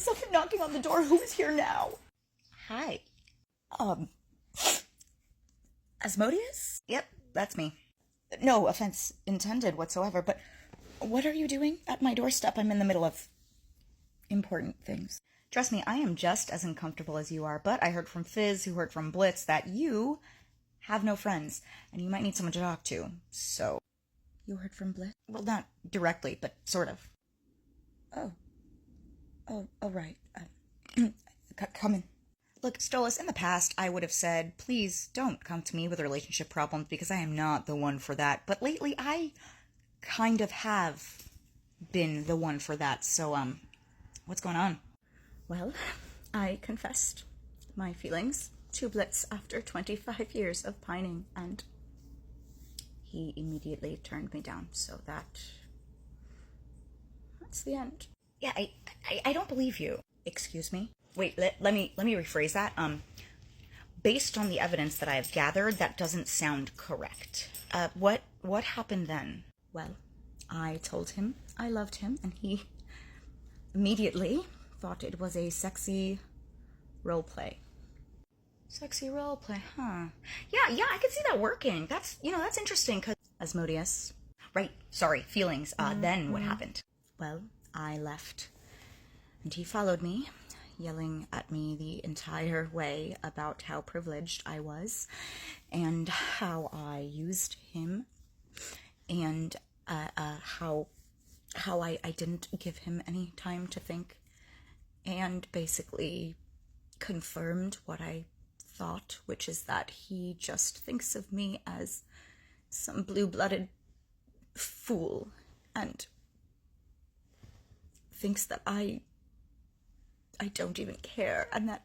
Someone knocking on the door. Who is here now? Hi. Asmodeus? Yep, that's me. No offense intended whatsoever, but what are you doing at my doorstep? I'm in the middle of important things. Trust me, I am just as uncomfortable as you are, but I heard from Fizz, who heard from Blitz, that you have no friends, and you might need someone to talk to, so... You heard from Blitz? Well, not directly, but sort of. Oh, right. Come in. Look, Stolas, in the past, I would have said, please don't come to me with relationship problems because I am not the one for that. But lately, I kind of have been the one for that. So, what's going on? Well, I confessed my feelings to Blitz after 25 years of pining, and he immediately turned me down. So that's the end. Yeah, I don't believe you. Excuse me? Wait, let me rephrase that. Based on the evidence that I have gathered, that doesn't sound correct. What happened then? Well, I told him I loved him, and he immediately thought it was a sexy role play. Sexy role play, huh? Yeah, I could see that working. That's interesting, because... Asmodeus. Right, sorry, feelings. Then what happened? Well, I left, and he followed me, yelling at me the entire way about how privileged I was, and how I used him, and how I didn't give him any time to think, and basically confirmed what I thought, which is that he just thinks of me as some blue-blooded fool, and thinks that I don't even care, and that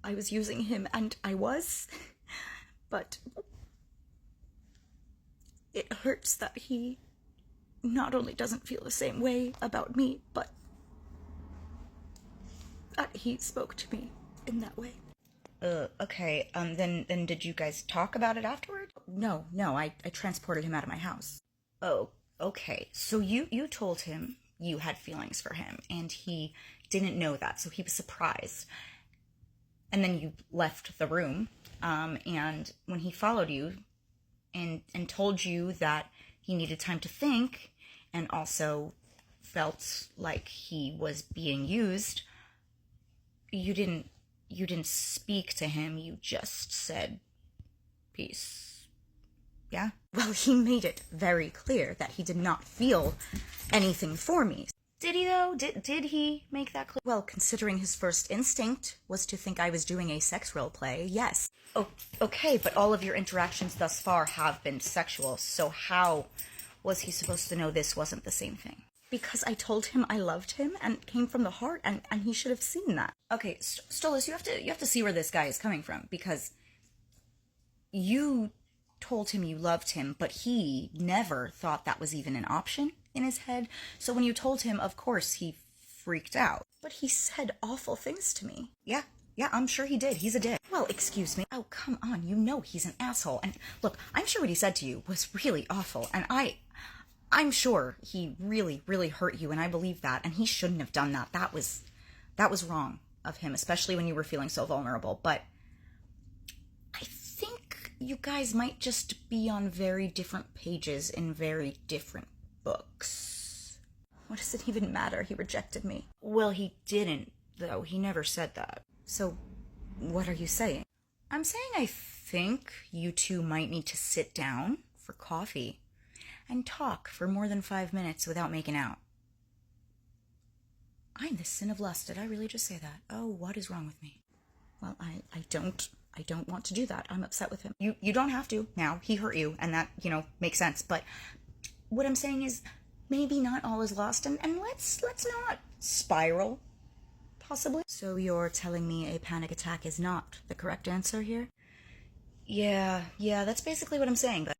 I was using him, and I was, but it hurts that he not only doesn't feel the same way about me, but that he spoke to me in that way. Okay, then did you guys talk about it afterward? No, I transported him out of my house. Oh, okay, so you told him you had feelings for him, and he didn't know that, so he was surprised. And then you left the room, and when he followed you and told you that he needed time to think, and also felt like he was being used, you didn't speak to him, you just said, peace. Yeah? Well, he made it very clear that he did not feel anything for me. Did he, though? Did he make that clear? Well, considering his first instinct was to think I was doing a sex role play, yes. Oh, okay, but all of your interactions thus far have been sexual, so how was he supposed to know this wasn't the same thing? Because I told him I loved him, and it came from the heart, and he should have seen that. Okay, Stolas, you have to see where this guy is coming from, because you told him you loved him, but he never thought that was even an option in his head. So when you told him, of course, he freaked out. But he said awful things to me. Yeah, I'm sure he did. He's a dick. Well, excuse me. Oh, come on. You know he's an asshole. And look, I'm sure what he said to you was really awful. And I'm sure he really, really hurt you. And I believe that. And he shouldn't have done that. That was wrong of him, especially when you were feeling so vulnerable. But I think you guys might just be on very different pages in very different books. What does it even matter? He rejected me. Well, he didn't, though. He never said that. So, what are you saying? I'm saying I think you two might need to sit down for coffee and talk for more than 5 minutes without making out. I'm the sin of lust. Did I really just say that? Oh, what is wrong with me? Well, I don't want to do that. I'm upset with him. You don't have to now. He hurt you, and that, makes sense. But what I'm saying is maybe not all is lost, and let's not spiral, possibly. So you're telling me a panic attack is not the correct answer here? Yeah, that's basically what I'm saying, but